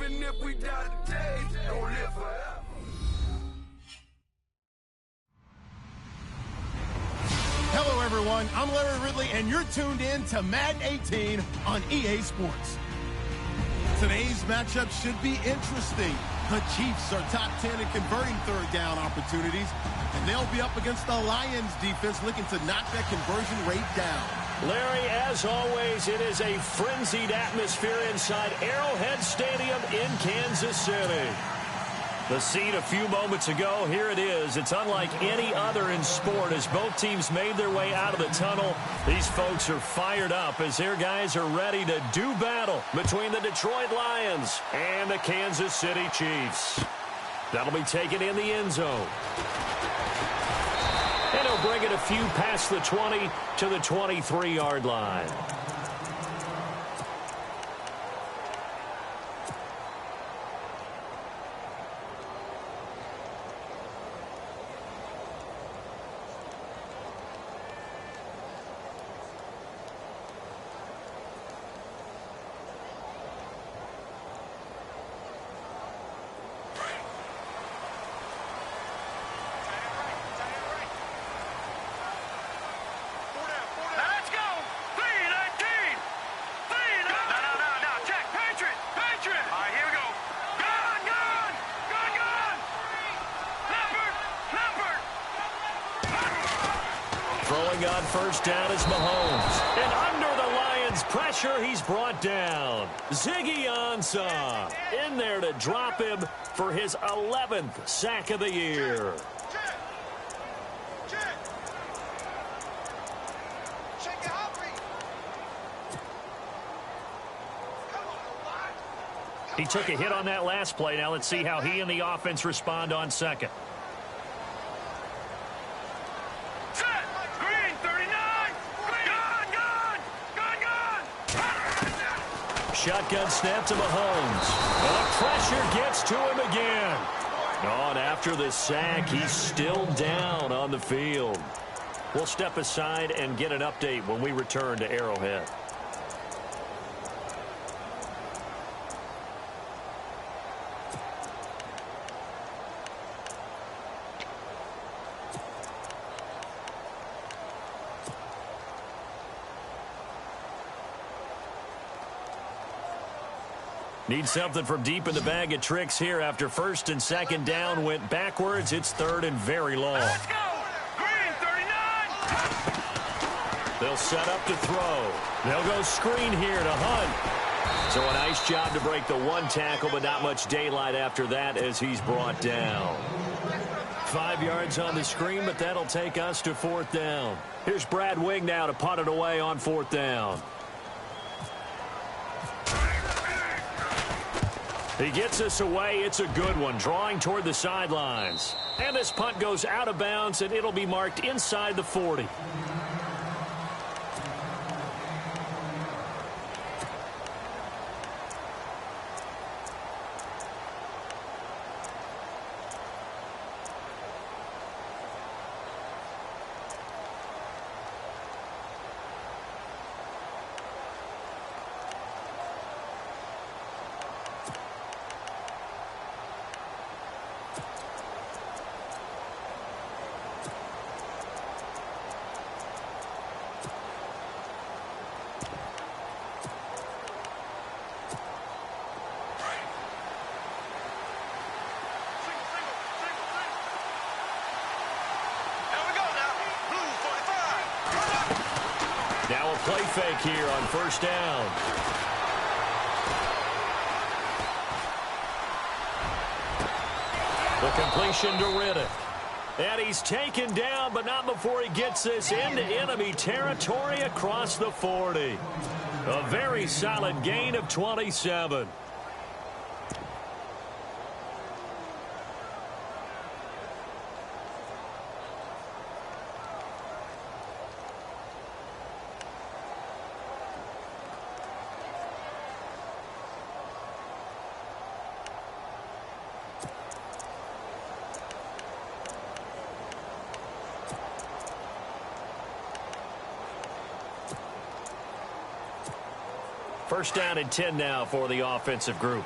even if we die today, don't live forever. Hello, everyone. I'm Larry Ridley, and you're tuned in to Madden 18 on EA Sports. Today's matchup should be interesting. The Chiefs are top 10 in converting third down opportunities, and they'll be up against the Lions defense looking to knock that conversion rate down. Larry, as always, it is a frenzied atmosphere inside Arrowhead Stadium in Kansas City. The scene a few moments ago, here it is. It's unlike any other in sport as both teams made their way out of the tunnel. These folks are fired up as their guys are ready to do battle between the Detroit Lions and the Kansas City Chiefs. That'll be taken in the end zone. And he'll bring it a few past the 20 to the 23-yard line. Throwing on first down is Mahomes. And under the Lions' pressure, he's brought down. Ziggy Ansah in there to drop him for his 11th sack of the year. He took a hit on that last play. Now let's see how he and the offense respond on second. Shotgun snap to Mahomes. And the pressure gets to him again. Oh, and after the sack, he's still down on the field. We'll step aside and get an update when we return to Arrowhead. Need something from deep in the bag of tricks here after first and second down went backwards. It's third and very long. Let's go! Green 39! They'll set up to throw. They'll go screen here to Hunt. So a nice job to break the one tackle, but not much daylight after that as he's brought down. 5 yards on the screen, but that'll take us to fourth down. Here's Brad Wing now to punt it away on fourth down. He gets us away. It's a good one, drawing toward the sidelines. And this punt goes out of bounds, and it'll be marked inside the 40. Now a play fake here on first down. The completion to Riddick. And he's taken down, but not before he gets this into enemy territory across the 40. A very solid gain of 27. First down and 10 now for the offensive group.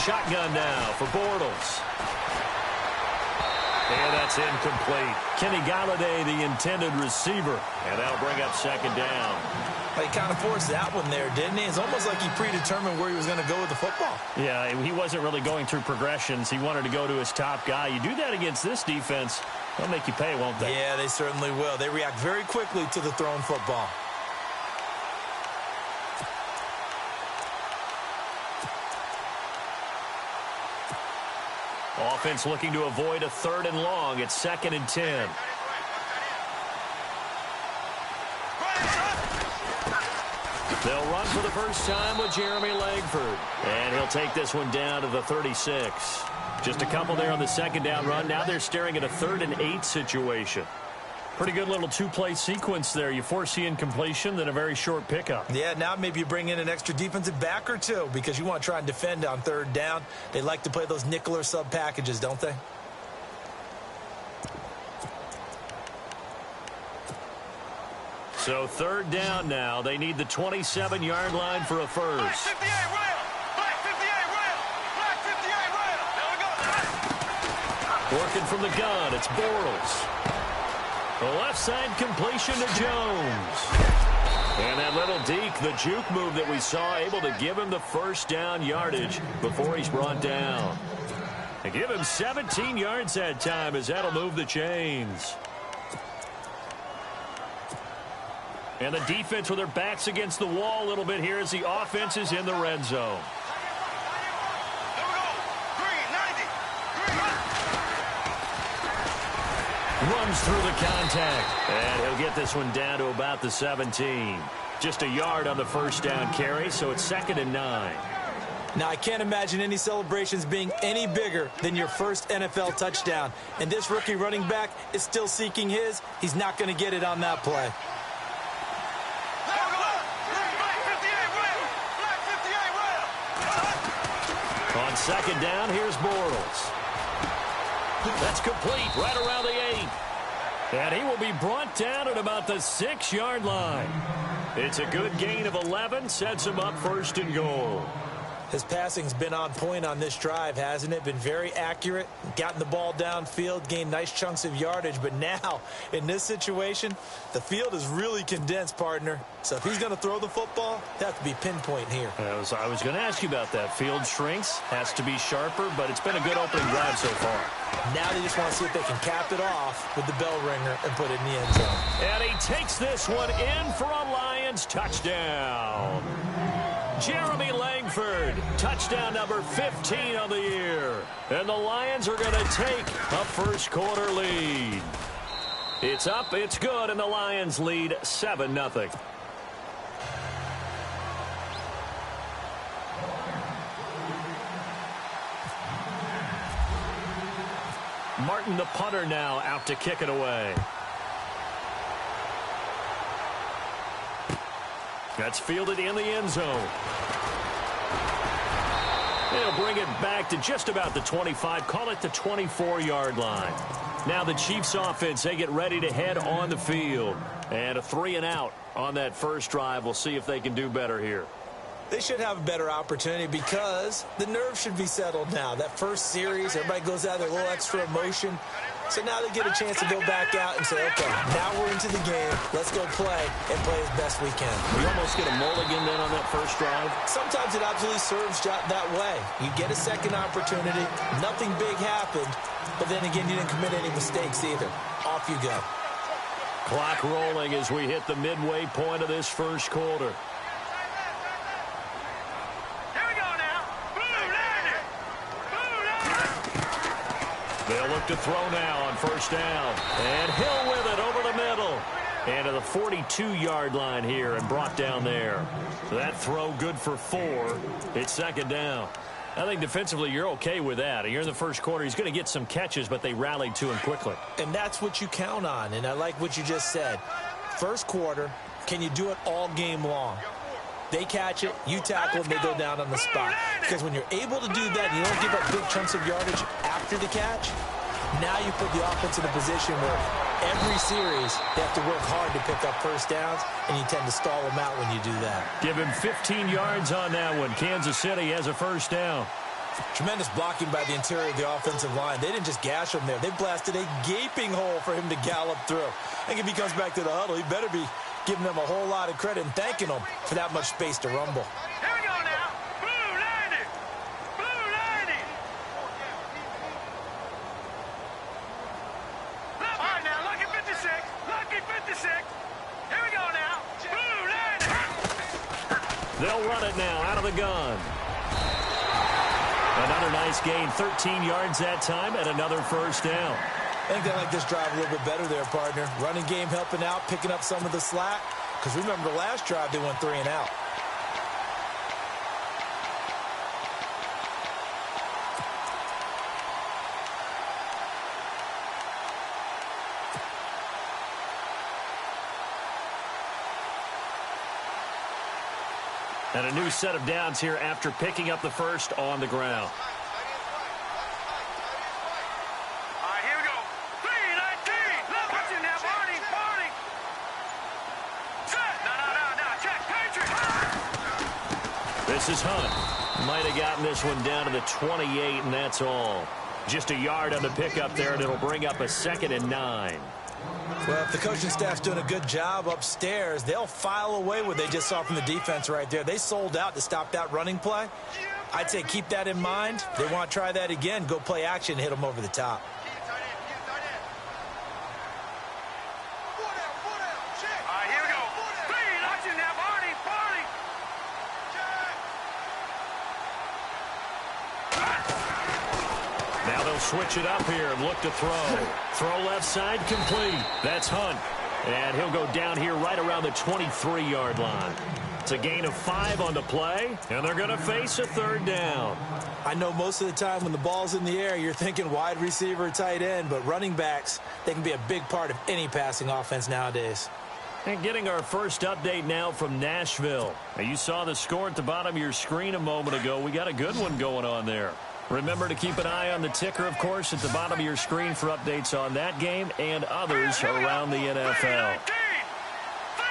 shotgun now for Bortles. And that's incomplete. Kenny Galladay, the intended receiver. And that'll bring up second down. He kind of forced that one there, didn't he? It's almost like he predetermined where he was going to go with the football. Yeah, he wasn't really going through progressions. He wanted to go to his top guy. You do that against this defense, they'll make you pay, won't they? Yeah, they certainly will. They react very quickly to the thrown football. Offense looking to avoid a 3rd and long. It's 2nd and 10. They'll run for the first time with Jeremy Langford. And he'll take this one down to the 36. Just a couple there on the 2nd down run. Now they're staring at a 3rd and 8 situation. Pretty good little 2-play sequence there. You force the incompletion, then a very short pickup. Yeah, now maybe you bring in an extra defensive back or two because you want to try and defend on 3rd down. They like to play those nickel or sub packages, don't they? So 3rd down now. They need the 27-yard line for a first. Black 58 rail. Black 58 rail. Black 58 rail. There we go. Working from the gun, it's Bortles. The left side completion to Jones. And that little deke, the juke move that we saw, able to give him the first down yardage before he's brought down. They give him 17 yards that time as that'll move the chains. And the defense with their backs against the wall a little bit here as the offense is in the red zone. There we go. Green, 90. Green. Runs through the contact. And he'll get this one down to about the 17. Just a yard on the first down carry, so it's 2nd and 9. Now, I can't imagine any celebrations being any bigger than your first NFL touchdown. And this rookie running back is still seeking his. He's not going to get it on that play. On 2nd down, here's Bortles. That's complete right around the 8. And he will be brought down at about the 6-yard line. It's a good gain of 11, sets him up 1st and goal. His passing's been on point on this drive, hasn't it? Been very accurate, gotten the ball downfield, gained nice chunks of yardage. But now, in this situation, the field is really condensed, partner. So if he's going to throw the football, it has to be pinpoint here. I was going to ask you about that. Field shrinks, has to be sharper, but it's been a good opening drive so far. Now they just want to see if they can cap it off with the bell ringer and put it in the end zone. And he takes this one in for a Lions touchdown. Jeremy Langford, touchdown number 15 on the year. And the Lions are going to take a first-quarter lead. It's up, it's good, and the Lions lead 7-0. Martin, the punter, now out to kick it away. That's fielded in the end zone. They'll bring it back to just about the 25, call it the 24-yard line. Now the Chiefs offense, they get ready to head on the field. And a 3-and-out on that first drive. We'll see if they can do better here. They should have a better opportunity because the nerves should be settled now. That first series, everybody goes out there, a little extra emotion. So now they get a chance to go back out and say, okay, now we're into the game. Let's go play and play as best we can. We almost get a mulligan then on that first drive. Sometimes it absolutely serves that way. You get a second opportunity. Nothing big happened. But then again, you didn't commit any mistakes either. Off you go. Clock rolling as we hit the midway point of this first quarter. They'll look to throw now on first down. And Hill with it over the middle. And to the 42-yard line here and brought down there. So that throw good for 4. It's 2nd down. I think defensively you're okay with that. You're in the first quarter. He's going to get some catches, but they rallied to him quickly. And that's what you count on. And I like what you just said. First quarter, can you do it all game long? They catch it, you tackle them, they go down on the spot. Because when you're able to do that, and you don't give up big chunks of yardage after the catch, now you put the offense in a position where every series they have to work hard to pick up first downs, and you tend to stall them out when you do that. Give him 15 yards on that one. Kansas City has a first down. Tremendous blocking by the interior of the offensive line. They didn't just gash him there. They blasted a gaping hole for him to gallop through. I think if he comes back to the huddle, he better be giving them a whole lot of credit and thanking them for that much space to rumble. Here we go now. Blue 90. Blue 90. All right, now, lucky 56. Lucky 56. Here we go now. Blue 90. They'll run it now out of the gun. Another nice gain, 13 yards that time, and another first down. I think they like this drive a little bit better there, partner. Running game helping out, picking up some of the slack. Because remember, the last drive, they went 3 and out. And a new set of downs here after picking up the first on the ground. All right, here we go. 3-19. Watch it now, Barney. Barney. Set. No. Check. Patriot. This is Hunt. Might have gotten this one down to the 28, and that's all. Just a yard on the pickup there, and it'll bring up a 2nd and 9. Well, if the coaching staff's doing a good job upstairs, they'll file away what they just saw from the defense right there. They sold out to stop that running play. I'd say keep that in mind. They want to try that again. Go play action, hit them over the top. All right, here we go. 3. Watch it now, Barney. Barney. Now they'll switch it up here and look to throw. Throw left side complete. That's Hunt. And he'll go down here right around the 23-yard line. It's a gain of 5 on the play, and they're going to face a 3rd down. I know most of the time when the ball's in the air, you're thinking wide receiver, tight end, but running backs, they can be a big part of any passing offense nowadays. And getting our first update now from Nashville. Now, you saw the score at the bottom of your screen a moment ago. We got a good one going on there. Remember to keep an eye on the ticker, of course, at the bottom of your screen for updates on that game and others around the NFL. 3-19. 3-19.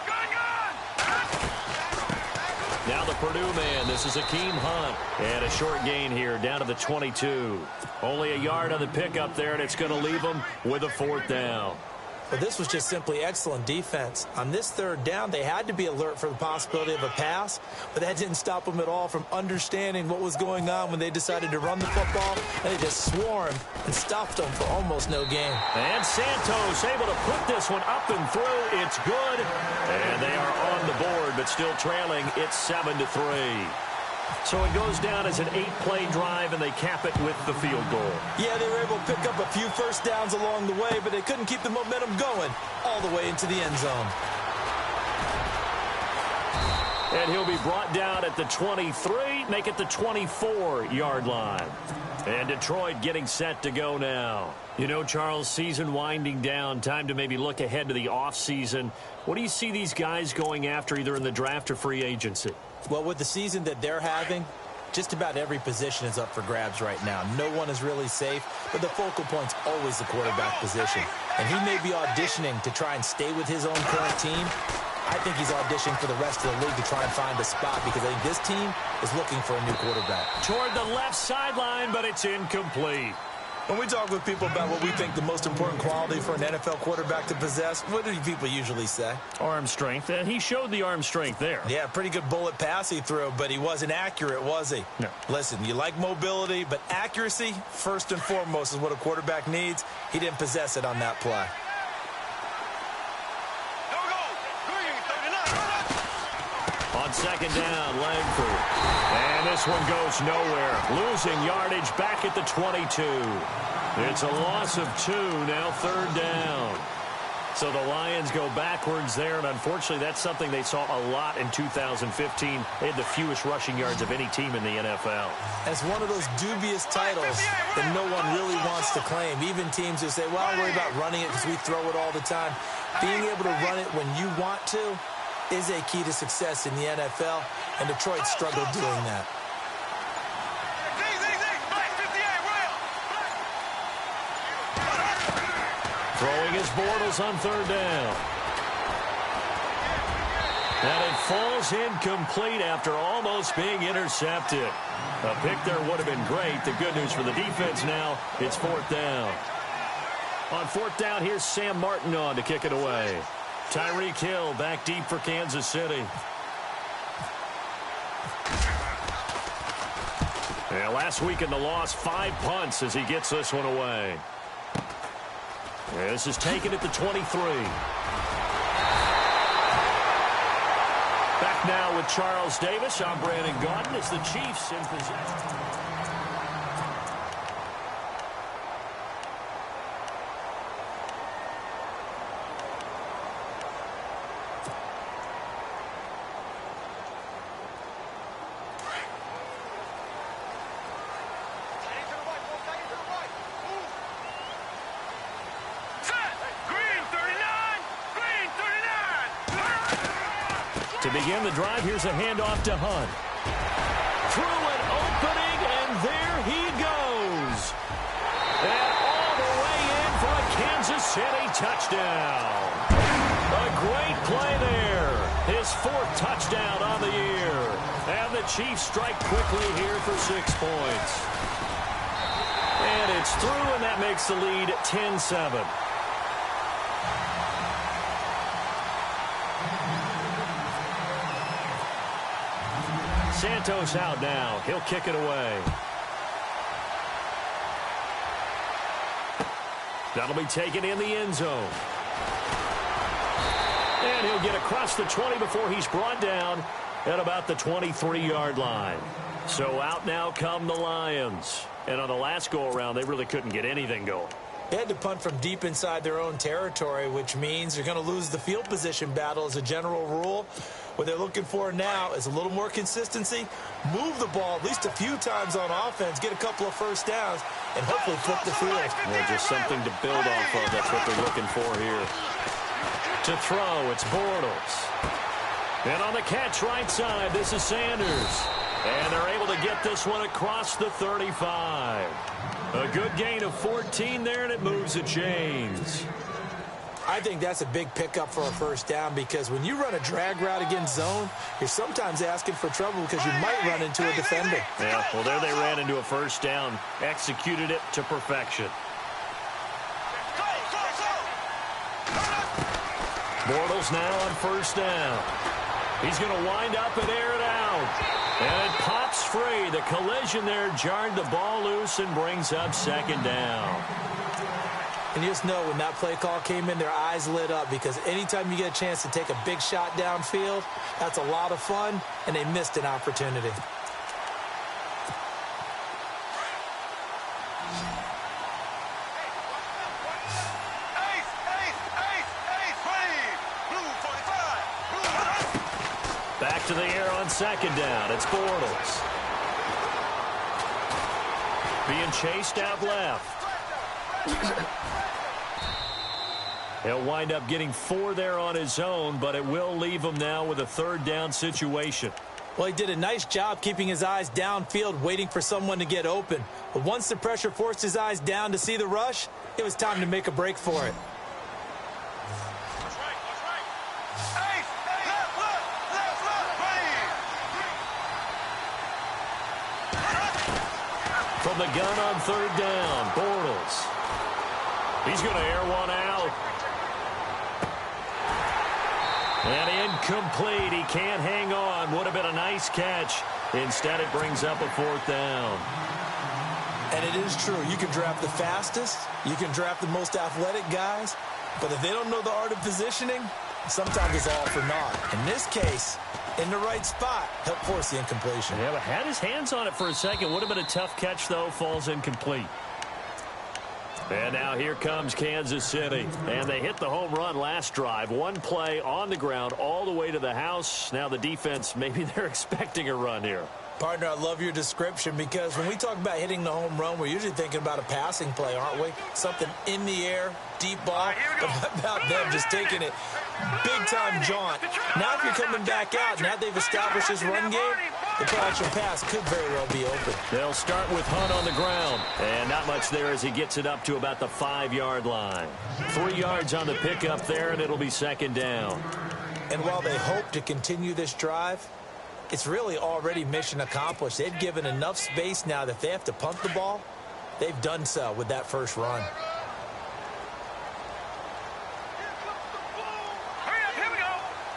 Gone. Now the Purdue man. This is Akeem Hunt. And a short gain here down to the 22. Only a yard on the pickup there, and it's going to leave them with a 4th down. But this was just simply excellent defense. On this 3rd down, they had to be alert for the possibility of a pass, but that didn't stop them at all from understanding what was going on when they decided to run the football, and they just swarmed and stopped them for almost no gain. And Santos able to put this one up and through. It's good. And they are on the board, but still trailing. It's 7-3. So it goes down as an 8-play drive, and they cap it with the field goal. Yeah, they were able to pick up a few first downs along the way, but they couldn't keep the momentum going all the way into the end zone. And he'll be brought down at the 23, make it the 24-yard line. And Detroit getting set to go now. You know, Charles, season winding down, time to maybe look ahead to the offseason. What do you see these guys going after either in the draft or free agency? Well, with the season that they're having, just about every position is up for grabs right now. No one is really safe, but the focal point's always the quarterback position. And he may be auditioning to try and stay with his own current team. I think he's auditioning for the rest of the league to try and find a spot because I think this team is looking for a new quarterback. Toward the left sideline, but it's incomplete. When we talk with people about what we think the most important quality for an NFL quarterback to possess, what do people usually say? Arm strength, and he showed the arm strength there. Yeah, pretty good bullet pass he threw, but he wasn't accurate, was he? No. Listen, you like mobility, but accuracy, first and foremost, is what a quarterback needs. He didn't possess it on that play. On 2nd down, Langford. And this one goes nowhere. Losing yardage back at the 22. It's a loss of 2, now 3rd down. So the Lions go backwards there, and unfortunately that's something they saw a lot in 2015. They had the fewest rushing yards of any team in the NFL. It's one of those dubious titles that no one really wants to claim. Even teams who say, well, I'll worry about running it because we throw it all the time. Being able to run it when you want to is a key to success in the NFL, and Detroit struggled doing that. Throwing his Bortles on 3rd down. And it falls incomplete after almost being intercepted. A pick there would have been great. The good news for the defense now, it's 4th down. On 4th down, here's Sam Martin on to kick it away. Tyreek Hill back deep for Kansas City. Yeah, last week in the loss, 5 punts as he gets this one away. Yeah, this is taken at the 23. Back now with Charles Davis. I'm Brandon Gaudin as the Chiefs in possession. To begin the drive, here's a handoff to Hunt. Through an opening, and there he goes. And all the way in for a Kansas City touchdown. A great play there. His 4th touchdown on the year. And the Chiefs strike quickly here for 6 points. And it's through, and that makes the lead 10-7. Santos out now. He'll kick it away. That'll be taken in the end zone. And he'll get across the 20 before he's brought down at about the 23-yard line. So out now come the Lions. And on the last go-around, they really couldn't get anything going. They had to punt from deep inside their own territory, which means you're going to lose the field position battle as a general rule. What they're looking for now is a little more consistency, move the ball at least a few times on offense, get a couple of first downs, and hopefully flip the field. Well, just something to build off of. That's what they're looking for here. To throw, it's Bortles. And on the catch right side, this is Sanders. And they're able to get this one across the 35. A good gain of 14 there, and it moves the chains. I think that's a big pickup for a first down because when you run a drag route against zone, you're sometimes asking for trouble because you might run into a defender. Yeah, well, there they ran into a first down, executed it to perfection. Bortles now on first down. He's going to wind up and air it out. And it pops free. The collision there jarred the ball loose and brings up 2nd down. And you just know when that play call came in, their eyes lit up because anytime you get a chance to take a big shot downfield, that's a lot of fun, and they missed an opportunity. Back to the air on 2nd down. It's Bortles. Being chased out left. He'll wind up getting 4 there on his own, but it will leave him now with a 3rd down situation. Well, he did a nice job keeping his eyes downfield, waiting for someone to get open. But once the pressure forced his eyes down to see the rush, it was time to make a break for it. From the gun on 3rd down, Bortles. He's going to air one out. And incomplete. He can't hang on. Would have been a nice catch. Instead, it brings up a 4th down. And it is true. You can draft the fastest. You can draft the most athletic guys. But if they don't know the art of positioning, sometimes it's all for naught. In this case, in the right spot, helped force the incompletion. Yeah, but had his hands on it for a second. Would have been a tough catch, though. Falls incomplete. And now here comes Kansas City. And they hit the home run last drive. One play on the ground all the way to the house. Now the defense, maybe they're expecting a run here. Partner, I love your description because when we talk about hitting the home run, we're usually thinking about a passing play, aren't we? Something in the air, deep ball. But how about them just taking it big-time jaunt? Now if you're coming back out, now they've established this run game, the play-action pass could very well be open. They'll start with Hunt on the ground. And not much there as he gets it up to about the 5-yard line. 3 yards on the pickup there, and it'll be 2nd down. And while they hope to continue this drive, it's really already mission accomplished. They've given enough space now that they have to punt the ball. They've done so with that first run. Hurry up, here we go.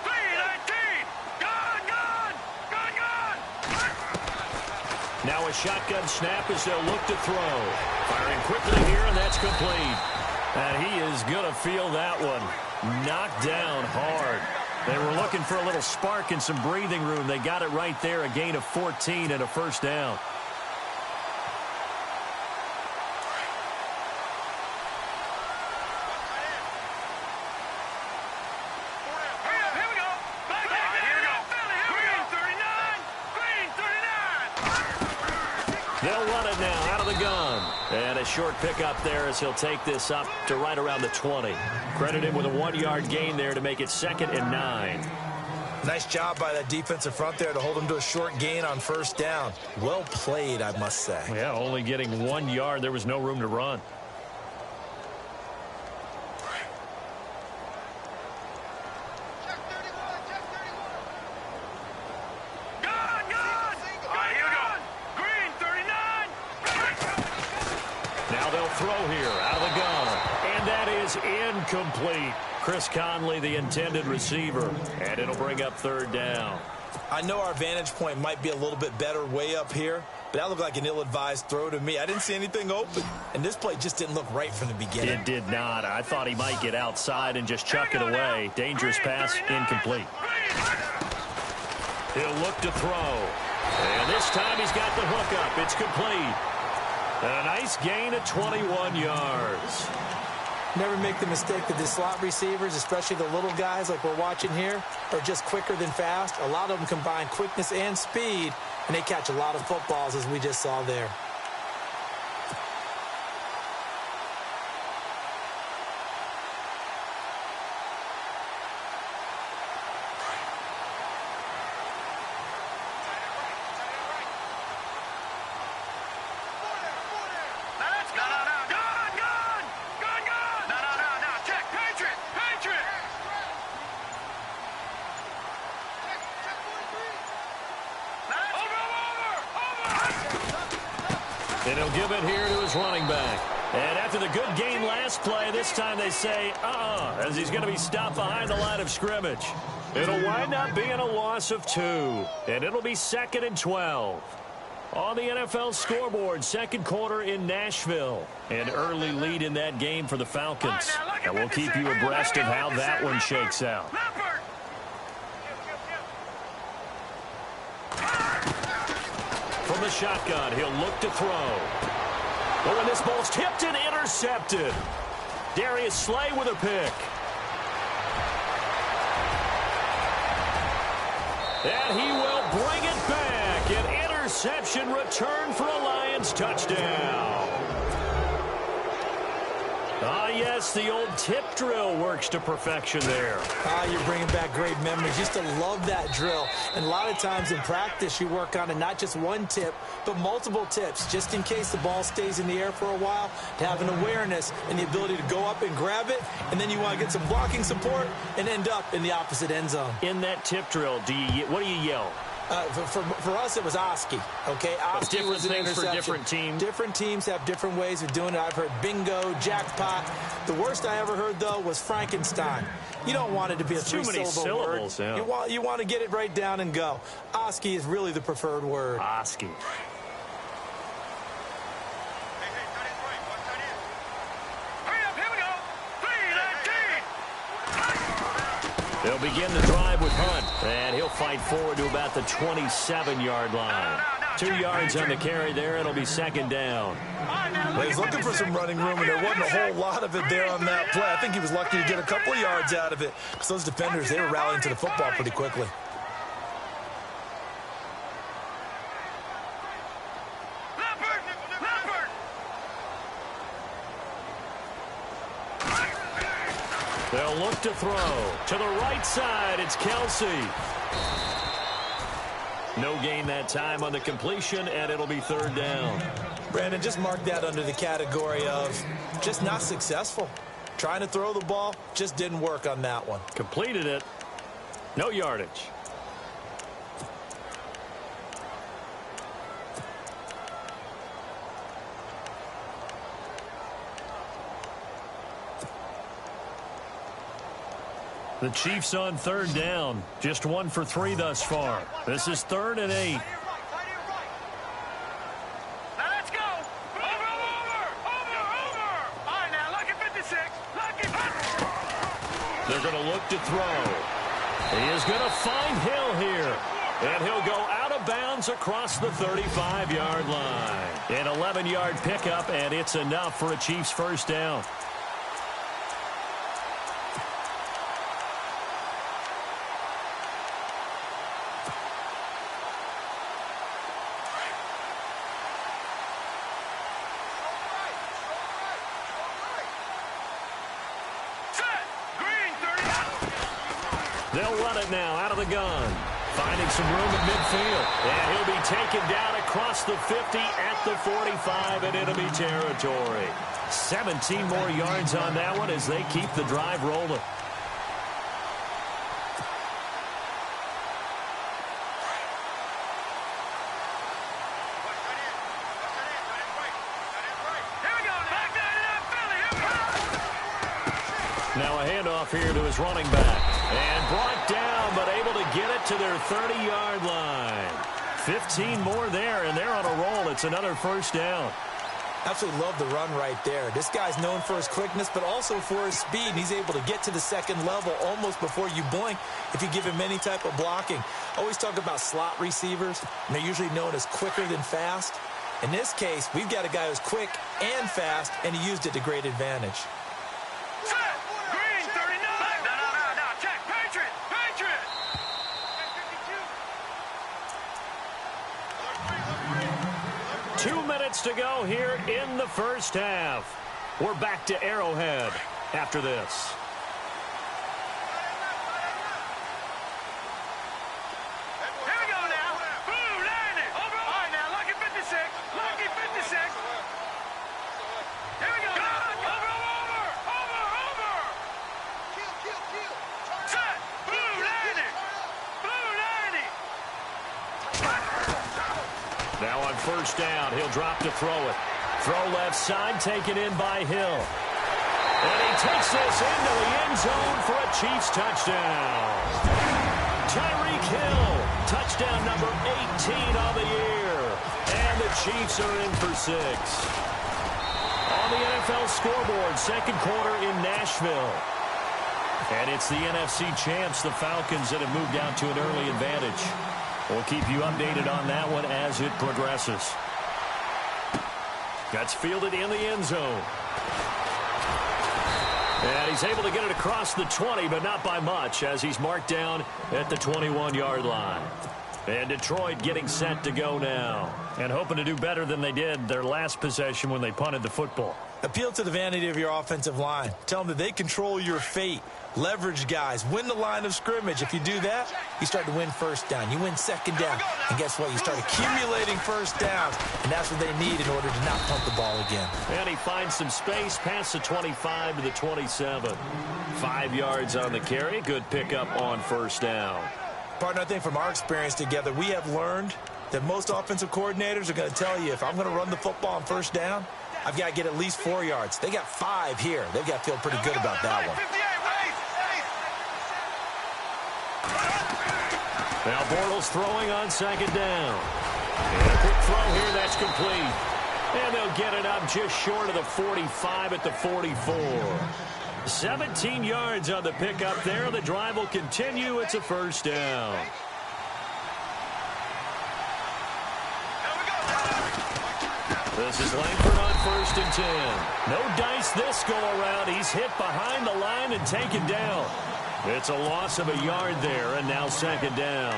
3-19. Gone. Now a shotgun snap as they'll look to throw. Firing quickly here, and that's complete. And he is going to feel that one. Knocked down hard. They were looking for a little spark and some breathing room. They got it right there, a gain of 14 and a first down. They'll run it now out of the gun. And a short pickup there as he'll take this up to right around the 20. Credit him with a 1-yard gain there to make it 2nd and 9. Nice job by that defensive front there to hold him to a short gain on first down. Well played, I must say. Yeah, only getting 1 yard. There was no room to run. Throw here out of the gun, and that is incomplete. Chris Conley, the intended receiver, and it'll bring up 3rd down. I know our vantage point might be a little bit better way up here, but that looked like an ill-advised throw to me. I didn't see anything open, and this play just didn't look right from the beginning. It did not. I thought he might get outside and just chuck it away. Dangerous pass, incomplete. He'll look to throw, and this time he's got the hook up. It's complete. A nice gain of 21 yards. Never make the mistake that the slot receivers, especially the little guys like we're watching here, are just quicker than fast. A lot of them combine quickness and speed, and they catch a lot of footballs, as we just saw there. And he'll give it here to his running back. And after the good game last play, this time they say, as he's going to be stopped behind the line of scrimmage. It'll wind up being a loss of 2. And it'll be 2nd and 12. On the NFL scoreboard, 2nd quarter in Nashville. An early lead in that game for the Falcons. And we'll keep you abreast of how that one shakes out. From the shotgun, he'll look to throw. Oh, and this ball's tipped and intercepted. Darius Slay with a pick. And he will bring it back. An interception return for a Lions touchdown. Ah, yes, the old tip drill works to perfection there. You're bringing back great memories. Used to love that drill. And a lot of times in practice, you work on it, not just one tip, but multiple tips, just in case the ball stays in the air for a while, to have an awareness and the ability to go up and grab it, and then you want to get some blocking support and end up in the opposite end zone. In that tip drill, what do you yell? For us, it was Oski. Okay, Oski was an interception. For different teams. Different teams have different ways of doing it. I've heard bingo, jackpot. The worst I ever heard, though, was Frankenstein. You don't want it to be a three-syllable word. Yeah. You want to get it right down and go. Oski is really the preferred word. Oski. They'll begin the drive with Hunt, and he'll fight forward to about the 27-yard line. 2 yards on the carry there. It'll be 2nd down. Well, he's looking for some running room, and there wasn't a whole lot of it there on that play. I think he was lucky to get a couple of yards out of it, because those defenders, they were rallying to the football pretty quickly. They'll look to throw. To the right side, it's Kelsey. No gain that time on the completion, and it'll be 3rd down. Brandon, just mark that under the category of just not successful. Trying to throw the ball, just didn't work on that one. Completed it. No yardage. The Chiefs on 3rd down. Just 1 for 3 thus far. This is 3rd and 8. Now let's go. Over. All right, now, lucky 56. Lucky 56. They're going to look to throw. He is going to find Hill here. And he'll go out of bounds across the 35-yard line. An 11-yard pickup, and it's enough for a Chiefs first down. They'll run it now out of the gun. Finding some room at midfield. And he'll be taken down across the 50 at the 45 in enemy territory. 17 more yards on that one as they keep the drive rolling. Now a handoff here to his running back. And brought down, but able to get it to their 30-yard line. 15 more there, and they're on a roll. It's another first down. Absolutely love the run right there. This guy's known for his quickness, but also for his speed. And he's able to get to the second level almost before you blink if you give him any type of blocking. Always talk about slot receivers, and they're usually known as quicker than fast. In this case, we've got a guy who's quick and fast, and he used it to great advantage. Green 39. No. Check. Patriot. 2 minutes to go here in the first half. We're back to Arrowhead after this. Here we go now. Boom, landed. Over. All right, now, lucky 56. Lucky 56. Here we go. Over. Set. Boom, landed. Now on first down, he'll drop to throw it. Throw left side, taken in by Hill. And he takes this into the end zone for a Chiefs touchdown. Tyreek Hill, touchdown number 18 on the year. And the Chiefs are in for 6. On the NFL scoreboard, second quarter in Nashville. And it's the NFC champs, the Falcons, that have moved out to an early advantage. We'll keep you updated on that one as it progresses. That's fielded in the end zone. And he's able to get it across the 20, but not by much, as he's marked down at the 21-yard line. And Detroit getting set to go now, and hoping to do better than they did their last possession when they punted the football. Appeal to the vanity of your offensive line. Tell them that they control your fate. Leverage guys. Win the line of scrimmage. If you do that, you start to win first down. You win second down. And guess what? You start accumulating first downs. And that's what they need in order to not punt the ball again. And he finds some space past the 25 to the 27. 5 yards on the carry. Good pickup on first down. Partner, I think from our experience together, we have learned that most offensive coordinators are going to tell you, if I'm going to run the football on first down, I've got to get at least 4 yards. They got 5 here. They've got to feel pretty good about that one. Now Bortles throwing on second down. And a quick throw here, that's complete. And they'll get it up just short of the 45 at the 44. 17 yards on the pickup there. The drive will continue. It's a first down. This is Langford on first and 10. No dice this go around. He's hit behind the line and taken down. It's a loss of a yard there, and now second down.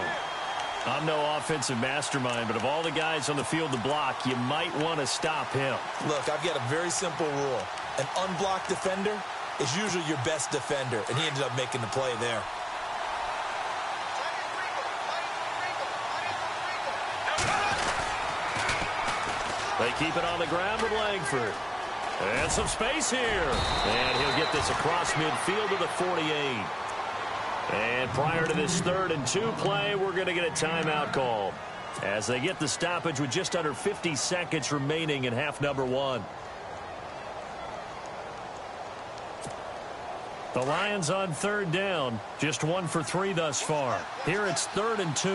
I'm no offensive mastermind, but of all the guys on the field to block, you might want to stop him. Look, I've got a very simple rule. An unblocked defender is usually your best defender, and he ended up making the play there. They keep it on the ground with Langford. And some space here. And he'll get this across midfield to the 48. And prior to this 3rd and 2 play, we're going to get a timeout call as they get the stoppage with just under 50 seconds remaining in half number 1. The Lions on 3rd down, just 1 for 3 thus far. Here it's 3rd and 2.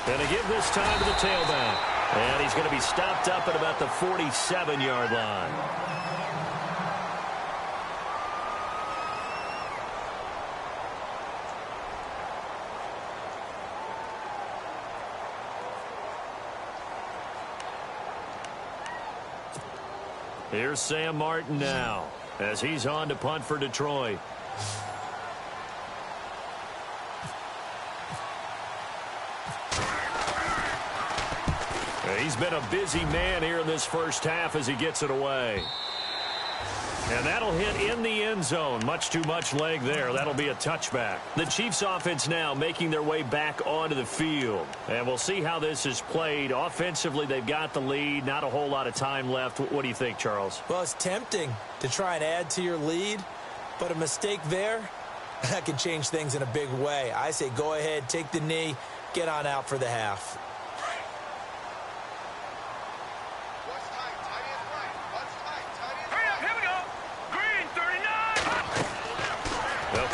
Going to give this time to the tailback. And he's going to be stopped up at about the 47-yard line. Here's Sam Martin now as he's on to punt for Detroit. He's been a busy man here in this first half as he gets it away. And that'll hit in the end zone. Much too much leg there. That'll be a touchback. The Chiefs offense now making their way back onto the field. And we'll see how this is played. Offensively, they've got the lead. Not a whole lot of time left. What do you think, Charles? Well, it's tempting to try and add to your lead, but a mistake there, that can change things in a big way. I say go ahead, take the knee, get on out for the half.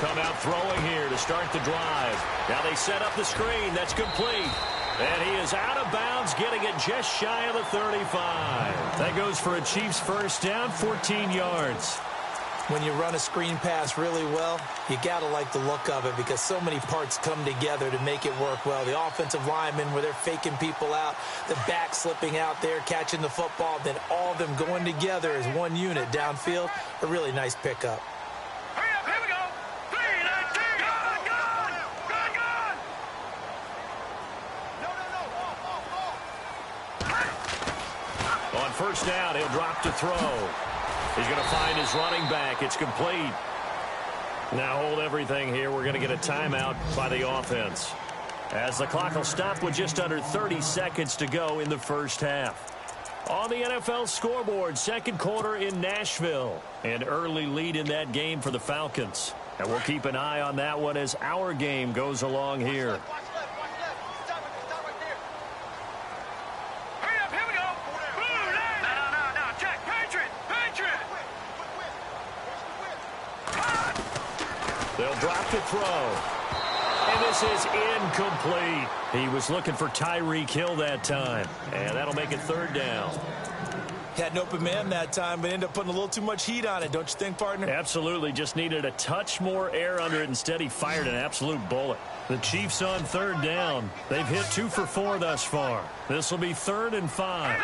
Come out throwing here to start the drive. Now they set up the screen. That's complete. And he is out of bounds, getting it just shy of the 35. That goes for a Chiefs first down, 14 yards. When you run a screen pass really well, you got to like the look of it because so many parts come together to make it work well. The offensive linemen, where they're faking people out, the back slipping out there, catching the football, then all of them going together as one unit downfield. A really nice pickup. First down, he'll drop to throw. He's going to find his running back. It's complete. Now hold everything here. We're going to get a timeout by the offense, as the clock will stop with just under 30 seconds to go in the first half. On the NFL scoreboard, second quarter in Nashville. An early lead in that game for the Falcons. And we'll keep an eye on that one as our game goes along here. They'll drop to throw. And this is incomplete. He was looking for Tyreek Hill that time. And that'll make it 3rd down. Had an open man that time, but ended up putting a little too much heat on it, don't you think, partner? Absolutely. Just needed a touch more air under it. Instead, he fired an absolute bullet. The Chiefs on 3rd down. They've hit 2 for 4 thus far. This will be 3rd and 5.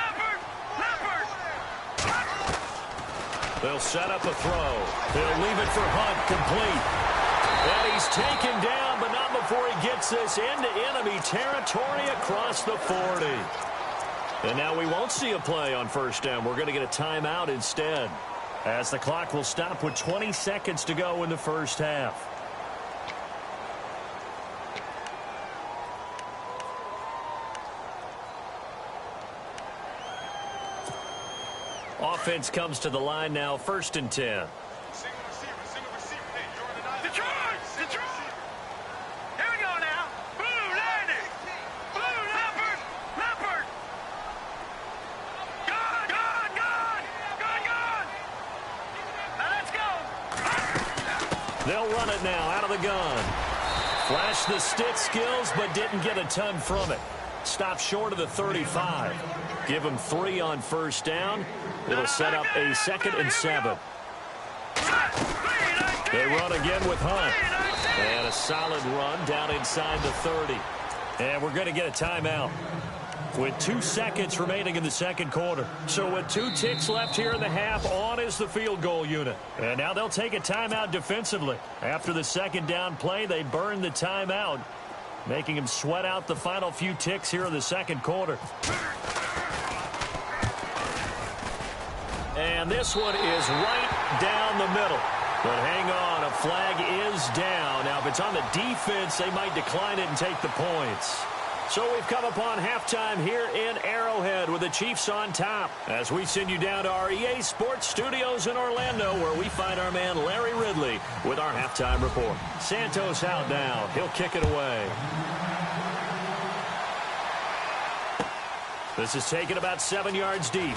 They'll set up a throw. They'll leave it for Hunt, complete. And he's taken down, but not before he gets this into enemy territory across the 40. And now we won't see a play on first down. We're going to get a timeout instead, as the clock will stop with 20 seconds to go in the first half. Offense comes to the line now, 1st and 10. They'll run it now out of the gun. Flashed the stick skills, but didn't get a ton from it. Stopped short of the 35. Give him 3 on first down. It'll set up a 2nd and 7. They run again with Hunt. And a solid run down inside the 30. And we're going to get a timeout with 2 seconds remaining in the second quarter. So with 2 ticks left here in the half, on is the field goal unit. And now they'll take a timeout defensively. After the second down play, they burn the timeout, making him sweat out the final few ticks here in the second quarter. And this one is right down the middle. But hang on, a flag is down. Now, if it's on the defense, they might decline it and take the points. So we've come upon halftime here in Arrowhead with the Chiefs on top as we send you down to our EA Sports Studios in Orlando where we find our man Larry Ridley with our halftime report. Santos out now. He'll kick it away. This is taken about 7 yards deep.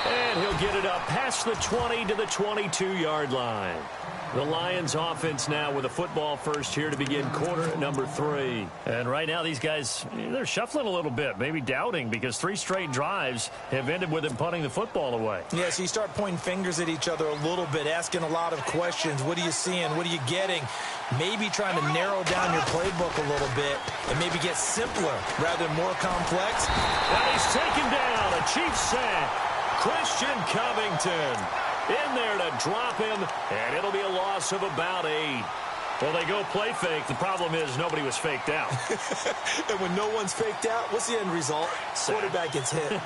And he'll get it up past the 20 to the 22-yard line. The Lions offense now with a football first here to begin quarter number 3. And right now these guys, they're shuffling a little bit, maybe doubting because 3 straight drives have ended with them punting the football away. Yeah, so you start pointing fingers at each other a little bit, asking a lot of questions. What are you seeing? What are you getting? Maybe trying to narrow down your playbook a little bit and maybe get simpler rather than more complex. And he's taken down. A Chiefs sack. Christian Covington in there to drop him, and it'll be a loss of about 8. Well, they go play fake. The problem is nobody was faked out. And when no one's faked out, what's the end result? Sack. Quarterback gets hit.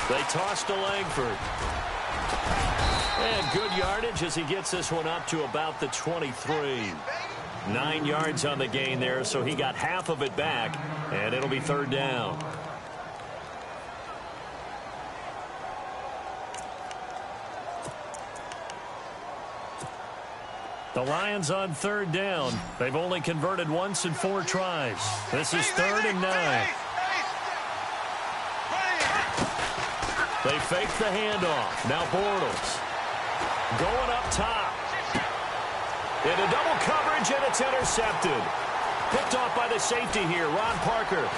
They toss to Langford. And good yardage as he gets this one up to about the 23. 9 yards on the gain there, so he got half of it back, and it'll be 3rd down. The Lions on 3rd down. They've only converted once in 4 tries. This is 3rd and 9. They fake the handoff. Now Bortles. Going up top. Into double coverage, and it's intercepted. Picked off by the safety here, Ron Parker.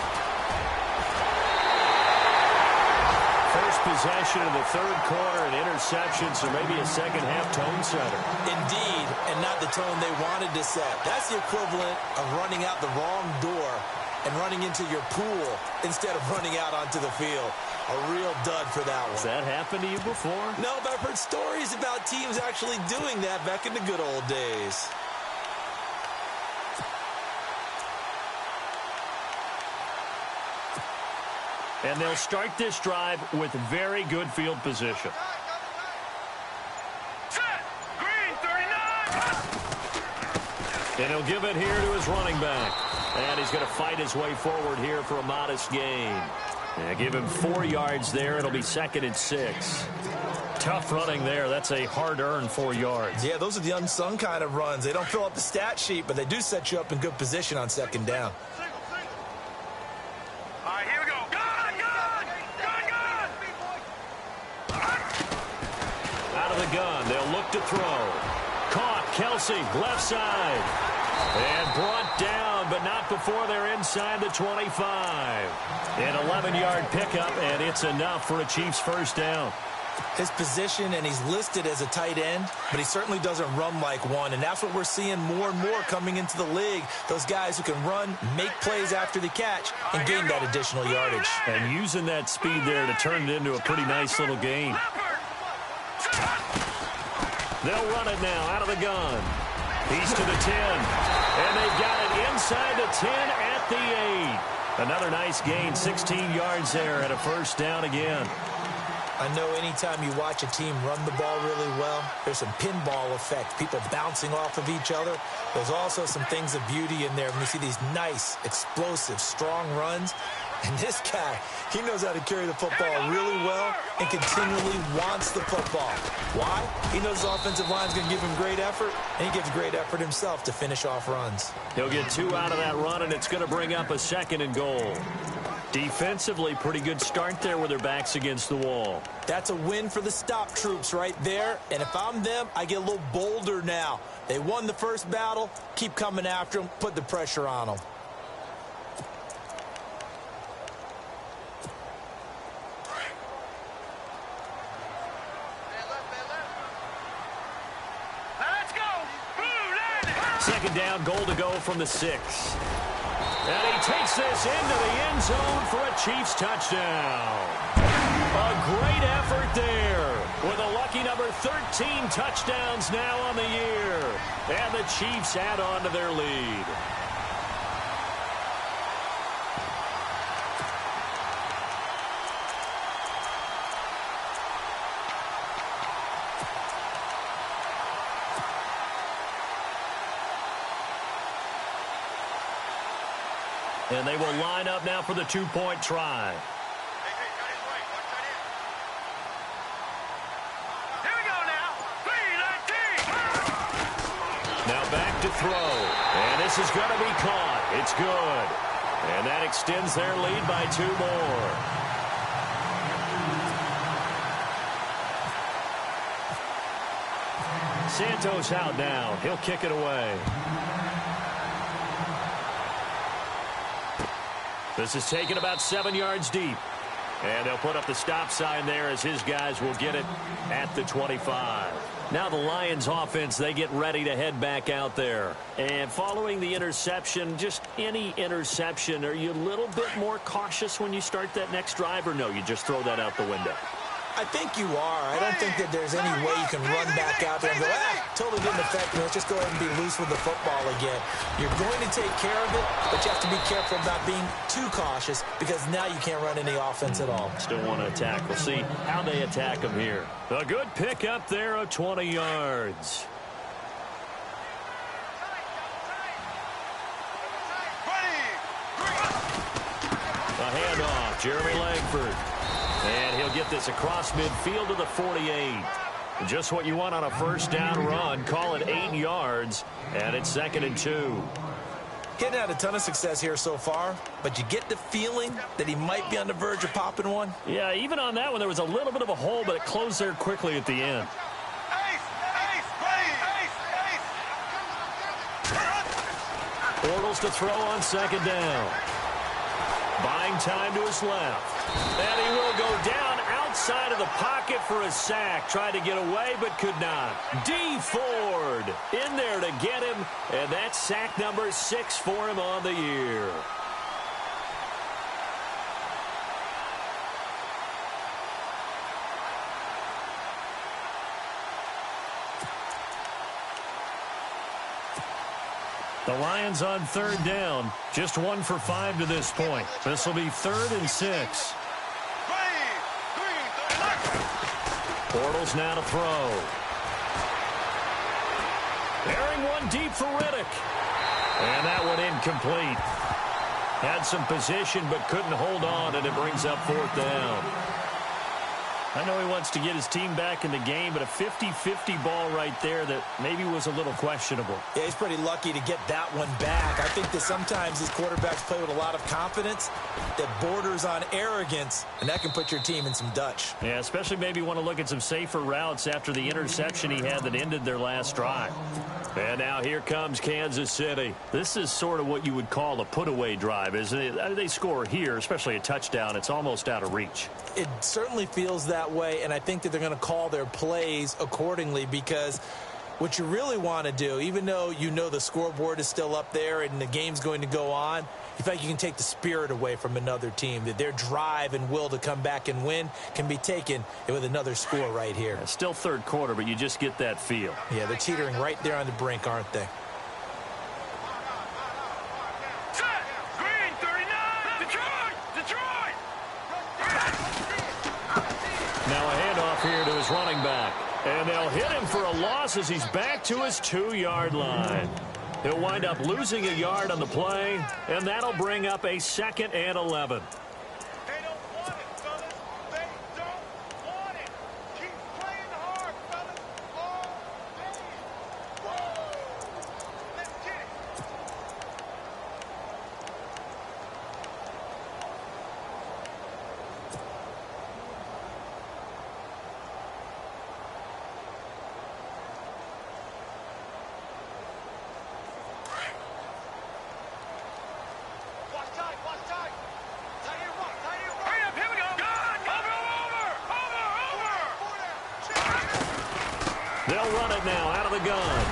First possession of the 3rd quarter, an interception, so maybe a second-half tone setter. Indeed, and not the tone they wanted to set. That's the equivalent of running out the wrong door and running into your pool instead of running out onto the field. A real dud for that one. Has that happened to you before? No, but I've heard stories about teams actually doing that back in the good old days. And they'll start this drive with very good field position. Set. Green, 39. And he'll give it here to his running back. And he's going to fight his way forward here for a modest gain. Yeah, give him 4 yards there. It'll be 2nd and 6. Tough running there. That's a hard-earned 4 yards. Yeah, those are the unsung kind of runs. They don't fill up the stat sheet, but they do set you up in good position on 2nd down. All right, here we go. Gun! Out of the gun. They'll look to throw. Caught. Kelsey, left side. And brought down, but not before they're inside the 25. An 11-yard pickup, and it's enough for a Chiefs 1st down. His position, and he's listed as a tight end, but he certainly doesn't run like one, and that's what we're seeing more and more coming into the league. Those guys who can run, make plays after the catch, and gain that additional yardage. And using that speed there to turn it into a pretty nice little gain. They'll run it now out of the gun. He's to the 10, and they've got it inside the 10 at the 8. Another nice gain, 16 yards there, and a 1st down again. I know anytime you watch a team run the ball really well, there's some pinball effect, people bouncing off of each other. There's also some things of beauty in there when you see these nice, explosive, strong runs. And this guy, he knows how to carry the football really well and continually wants the football. Why? He knows the offensive line's going to give him great effort, and he gives great effort himself to finish off runs. He'll get 2 out of that run, and it's going to bring up a 2nd and goal. Defensively, pretty good start there with their backs against the wall. That's a win for the stop troops right there. And if I'm them, I get a little bolder now. They won the first battle. Keep coming after them. Put the pressure on them. Let's go. Second down, goal to go from the 6. And he takes this into the end zone for a Chiefs touchdown. A great effort there with a lucky number 13 touchdowns now on the year. And the Chiefs add on to their lead. And they will line up now for the two-point try. Here we go now. 3-19. Now back to throw. And this is going to be caught. It's good. And that extends their lead by 2 more. Santos out now. He'll kick it away. This is taken about 7 yards deep. And they'll put up the stop sign there as his guys will get it at the 25. Now the Lions offense, they get ready to head back out there. And following the interception, just any interception, are you a little bit more cautious when you start that next drive, or no, you just throw that out the window? I think you are. I don't think that there's any way you can run back out there and go, totally didn't affect me. Let's just go ahead and be loose with the football again. You're going to take care of it, but you have to be careful about being too cautious because now you can't run any offense at all. Still want to attack. We'll see how they attack him here. A good pick up there of 20 yards. A handoff, Jeremy Langford. And he'll get this across midfield to the 48. Just what you want on a first down run. Call it 8 yards, and it's 2nd and 2. Getting had a ton of success here so far, but you get the feeling that he might be on the verge of popping one. Yeah, even on that one, there was a little bit of a hole, but it closed there quickly at the end. Bortles to throw on 2nd down. Buying time to his left. And he will go down outside of the pocket for a sack. Tried to get away, but could not. D. Ford in there to get him. And that's sack number 6 for him on the year. The Lions on 3rd down. Just 1 for 5 to this point. This will be 3rd and 6. Bortles now to throw. Airing one deep for Riddick. And that one incomplete. Had some position but couldn't hold on, and it brings up 4th down. I know he wants to get his team back in the game, but a 50-50 ball right there that maybe was a little questionable. Yeah, he's pretty lucky to get that one back. I think that sometimes these quarterbacks play with a lot of confidence that borders on arrogance, and that can put your team in some Dutch. Yeah, especially maybe want to look at some safer routes after the interception he had that ended their last drive. And now here comes Kansas City. This is sort of what you would call a put-away drive, isn't it? They score here, especially a touchdown. It's almost out of reach. It certainly feels that way, and I think that they're going to call their plays accordingly because what you really want to do, even though you know the scoreboard is still up there and the game's going to go on, you feel like you can take the spirit away from another team, that their drive and will to come back and win can be taken with another score right here. It's still 3rd quarter, but you just get that feel. Yeah, they're teetering right there on the brink, aren't they? Set. Green, 39. Detroit. Now a handoff here to his running back. And they'll hit him for a loss as he's back to his 2-yard line. He'll wind up losing a yard on the play, and that'll bring up a 2nd and 11. They don't want it, fellas. They don't want it. Keep playing hard, fellas. All day. Whoa. Let's get it. They'll run it now out of the gun.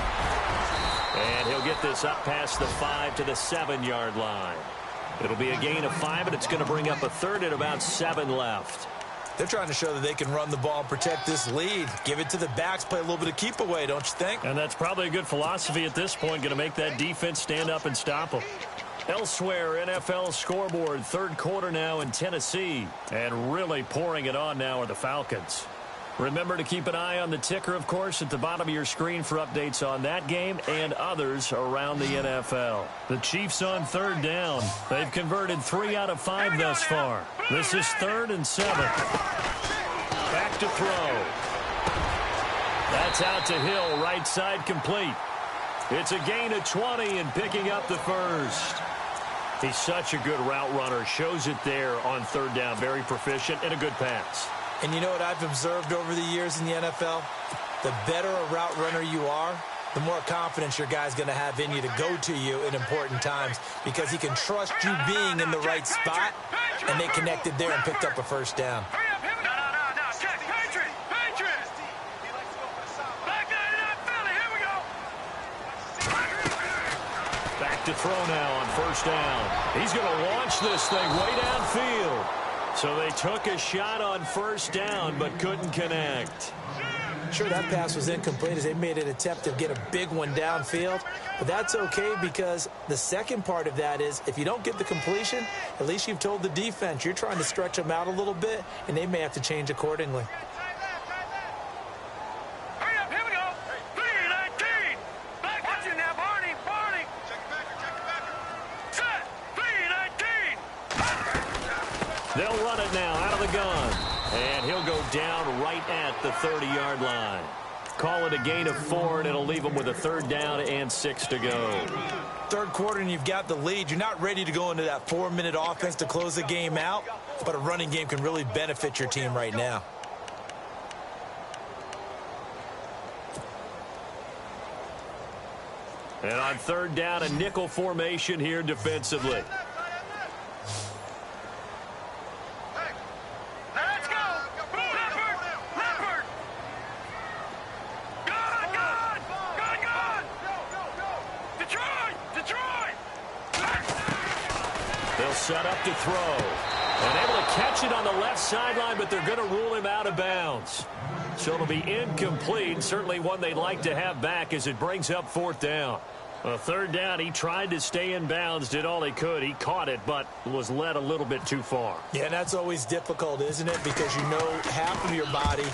And he'll get this up past the 5 to the 7-yard line. It'll be a gain of 5, and it's going to bring up a 3rd and about 7 left. They're trying to show that they can run the ball and protect this lead. Give it to the backs, play a little bit of keep away, don't you think? And that's probably a good philosophy at this point, going to make that defense stand up and stop them. Elsewhere, NFL scoreboard, 3rd quarter now in Tennessee. And really pouring it on now are the Falcons. Remember to keep an eye on the ticker, of course, at the bottom of your screen for updates on that game and others around the NFL. The Chiefs on 3rd down. They've converted 3 out of 5 thus far. This is 3rd and 7. Back to throw. That's out to Hill, right side complete. It's a gain of 20 and picking up the first. He's such a good route runner. Shows it there on 3rd down. Very proficient and a good pass. And you know what I've observed over the years in the NFL? The better a route runner you are, the more confidence your guy's going to have in you to go to you in important times because he can trust you being in the right spot, and they connected there and picked up a first down. Back to throw now on 1st down. He's going to launch this thing way downfield. So they took a shot on 1st down but couldn't connect. Sure, that pass was incomplete as they made an attempt to get a big one downfield. But that's okay because the second part of that is if you don't get the completion, at least you've told the defense you're trying to stretch them out a little bit, and they may have to change accordingly. Hurry up, here we go. 3-19. Watch it now, Barney. Set. 3-19. They'll run it now out of the gun. And he'll go down right at the 30-yard line. Call it a gain of 4, and it'll leave him with a 3rd down and 6 to go. 3rd quarter, and you've got the lead. You're not ready to go into that 4-minute offense to close the game out, but a running game can really benefit your team right now. And on 3rd down, a nickel formation here defensively. Set up to throw. And able to catch it on the left sideline, but they're going to rule him out of bounds. So it'll be incomplete. Certainly one they'd like to have back as it brings up 4th down. 3rd down, he tried to stay in bounds, did all he could. He caught it, but was led a little bit too far. Yeah, and that's always difficult, isn't it? Because you know half of your body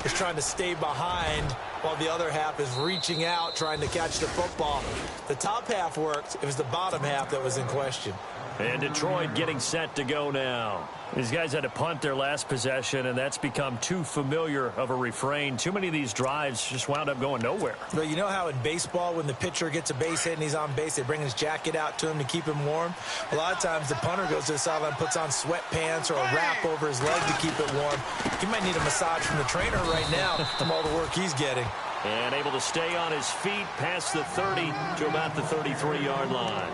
is trying to stay behind while the other half is reaching out, trying to catch the football. The top half worked. It was the bottom half that was in question. And Detroit getting set to go now. These guys had to punt their last possession, and that's become too familiar of a refrain. Too many of these drives just wound up going nowhere. But you know how in baseball, when the pitcher gets a base hit and he's on base, they bring his jacket out to him to keep him warm? A lot of times the punter goes to the sideline, puts on sweatpants or a wrap over his leg to keep it warm. He might need a massage from the trainer right now from all the work he's getting. And able to stay on his feet past the 30 to about the 33-yard line.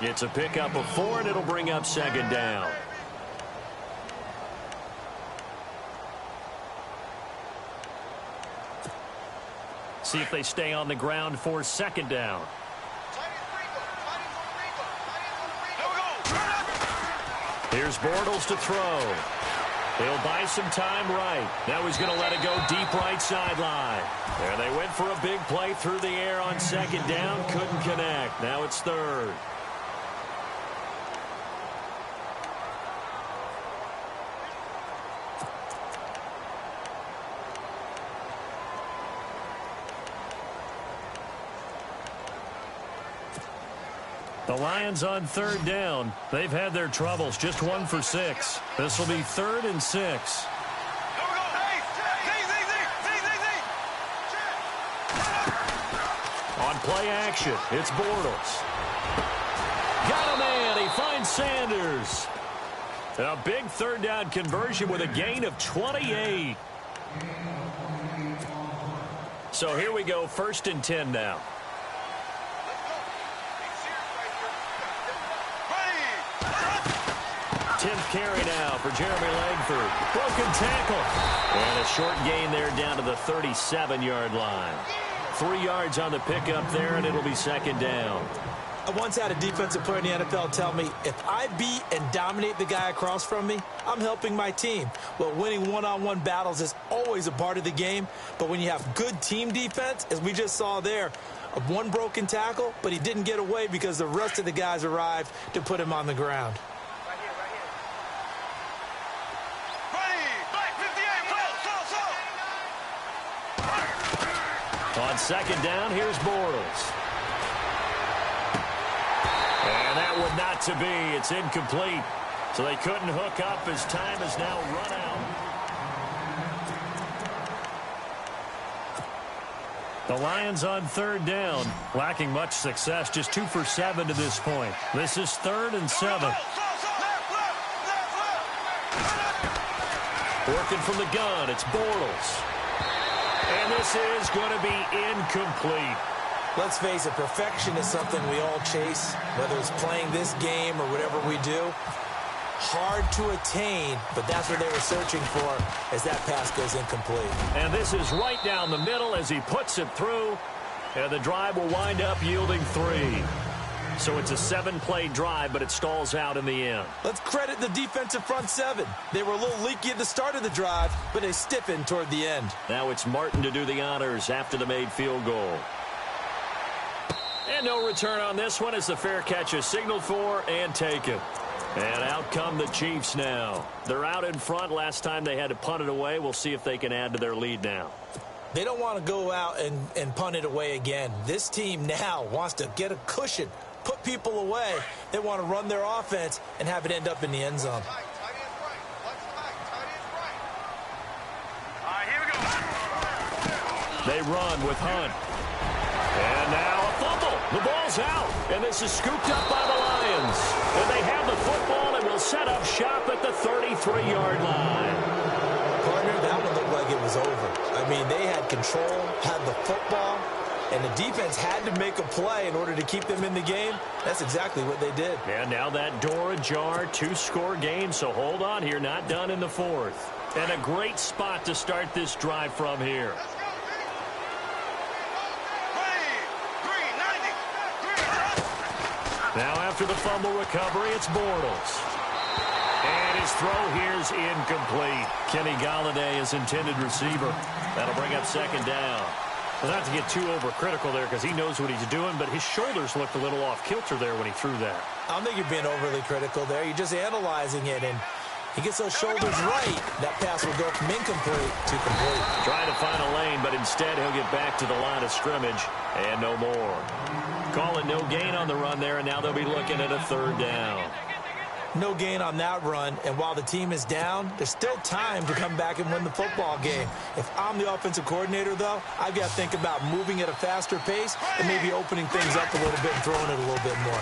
It's a pickup of 4, and it'll bring up 2nd down. See if they stay on the ground for 2nd down. Here's Bortles to throw. He'll buy some time right. Now he's going to let it go deep right sideline. There they went for a big play through the air on 2nd down. Couldn't connect. Now it's 3rd. The Lions on 3rd down. They've had their troubles. Just 1 for 6. This will be 3rd and 6. On play action, it's Bortles. Got a man. He finds Sanders. A big 3rd down conversion with a gain of 28. So here we go, 1st and 10 now. 10th carry now for Jeremy Langford. Broken tackle. And a short gain there down to the 37-yard line. 3 yards on the pickup there, and it'll be 2nd down. I once had a defensive player in the NFL tell me, if I beat and dominate the guy across from me, I'm helping my team. Well, winning one-on-one battles is always a part of the game, but when you have good team defense, as we just saw there, one broken tackle, but he didn't get away because the rest of the guys arrived to put him on the ground. On second down, here's Bortles. And that would not to be. It's incomplete. So they couldn't hook up as time has now run out. The Lions on third down, lacking much success, just 2 for 7 to this point. This is 3rd and 7. Working from the gun, it's Bortles. And this is going to be incomplete. Let's face it, perfection is something we all chase, whether it's playing this game or whatever we do. Hard to attain, but that's what they were searching for as that pass goes incomplete. And this is right down the middle as he puts it through, and the drive will wind up yielding 3. So it's a 7-play drive, but it stalls out in the end. Let's credit the defensive front 7. They were a little leaky at the start of the drive, but they stiffened toward the end. Now it's Martin to do the honors after the made field goal. And no return on this one as the fair catch is signaled for and taken. And out come the Chiefs now. They're out in front. Last time they had to punt it away. We'll see if they can add to their lead now. They don't want to go out and punt it away again. This team now wants to get a cushion, put people away. They want to run their offense and have it end up in the end zone. All right, here we go. They run with Hunt. And now a fumble. The ball's out. And this is scooped up by the Lions. And they have the football and will set up shop at the 33-yard line. Partner, that one looked like it was over. I mean, they had control, had the football, and the defense had to make a play in order to keep them in the game. That's exactly what they did. And now that door ajar, 2-score game, so hold on here, not done in the 4th. And a great spot to start this drive from here. Now after the fumble recovery, it's Bortles. And his throw here's incomplete. Kenny Galladay is intended receiver. That'll bring up second down. Well, not to get too overcritical there because he knows what he's doing, but his shoulders looked a little off kilter there when he threw that. I don't think you're being overly critical there. You're just analyzing it, and he gets those shoulders right. That pass will go from incomplete to complete. Trying to find a lane, but instead he'll get back to the line of scrimmage and no more. Calling no gain on the run there, and now they'll be looking at a 3rd down. No gain on that run, and while the team is down, there's still time to come back and win the football game. If I'm the offensive coordinator, though, I've got to think about moving at a faster pace and maybe opening things up a little bit and throwing it a little bit more.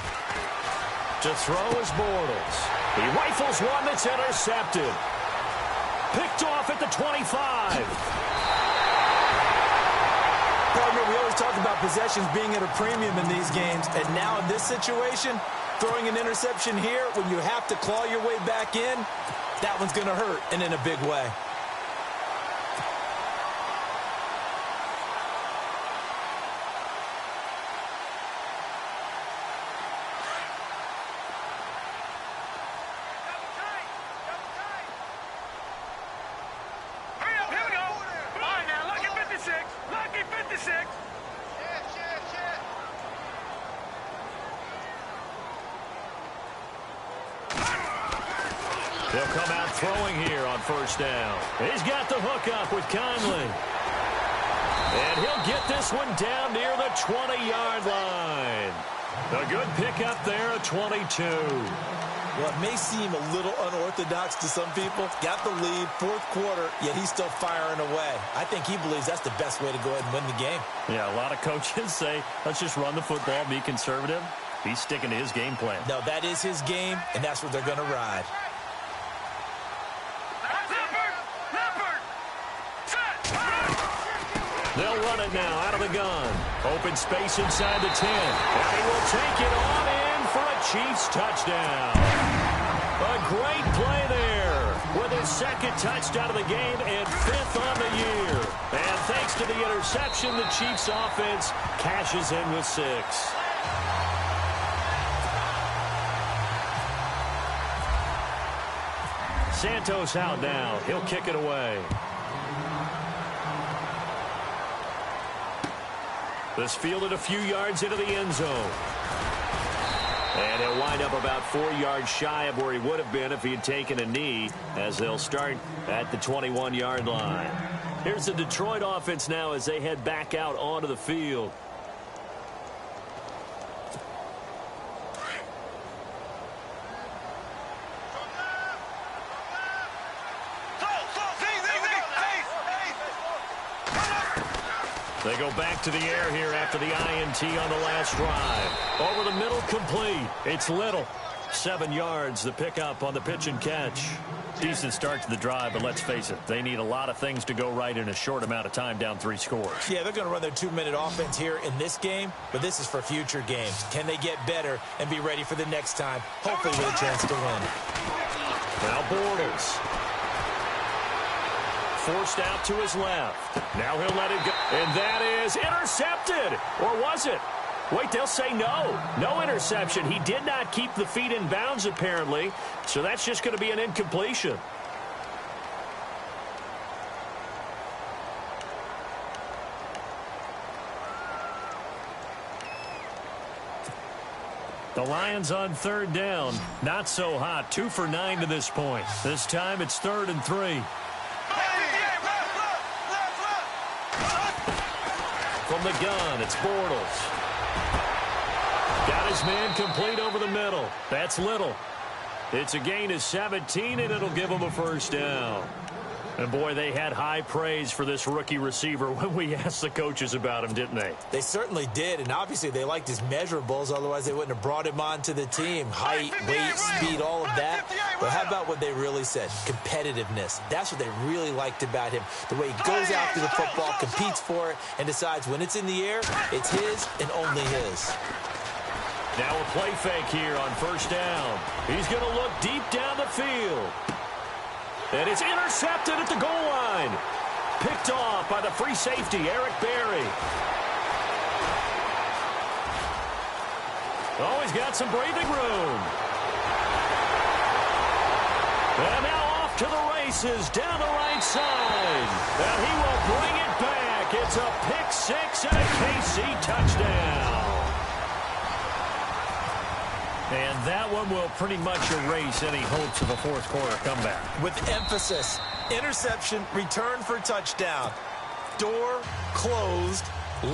To throw is Bortles. He rifles one that's intercepted. Picked off at the 25. Partner, we always talk about possessions being at a premium in these games, and now in this situation, throwing an interception here when you have to claw your way back in, that one's going to hurt, and in a big way. Here we go. All right, now, lucky 56. Lucky 56. They'll come out throwing here on 1st down. He's got the hook up with Conley. And he'll get this one down near the 20-yard line. A good pickup there at 22. Well, it may seem a little unorthodox to some people. Got the lead, 4th quarter, yet he's still firing away. I think he believes that's the best way to go ahead and win the game. Yeah, a lot of coaches say, let's just run the football, be conservative. He's sticking to his game plan. No, that is his game, and that's what they're going to ride. They'll run it now out of the gun. Open space inside the 10. And he will take it on in for a Chiefs touchdown. A great play there with his 2nd touchdown of the game and 5th on the year. And thanks to the interception, the Chiefs offense cashes in with 6. Santos out now. He'll kick it away. This fielded a few yards into the end zone. And he'll wind up about 4 yards shy of where he would have been if he had taken a knee, as they'll start at the 21-yard line. Here's the Detroit offense now as they head back out onto the field. They go back to the air here after the INT on the last drive. Over the middle, complete. It's Little. 7 yards, the pickup on the pitch and catch. Decent start to the drive, but let's face it, they need a lot of things to go right in a short amount of time, down 3 scores. Yeah, they're going to run their 2-minute offense here in this game, but this is for future games. Can they get better and be ready for the next time, hopefully with a chance to win? Now Bortles. Forced out to his left. Now he'll let it go. And that is intercepted. Or was it? Wait, they'll say no. No interception. He did not keep the feet in bounds, apparently. So that's just going to be an incompletion. The Lions on 3rd down. Not so hot. 2 for 9 to this point. This time it's 3rd and 3. From the gun, it's Bortles. Got his man complete over the middle. That's Little. It's a gain of 17, and it'll give him a first down. And, boy, they had high praise for this rookie receiver when we asked the coaches about him, didn't they? They certainly did, and obviously they liked his measurables. Otherwise, they wouldn't have brought him onto the team. Height, weight, speed, all of that. But how about what they really said? Competitiveness. That's what they really liked about him. The way he goes after the football, competes for it, and decides when it's in the air, it's his and only his. Now a play fake here on 1st down. He's going to look deep down the field. And it's intercepted at the goal line. Picked off by the free safety, Eric Berry. Oh, he's got some breathing room. And now off to the races down the right side. And he will bring it back. It's a pick 6 and a KC touchdown. And that one will pretty much erase any hopes of a 4th quarter comeback. With emphasis, interception, return for touchdown. Door closed,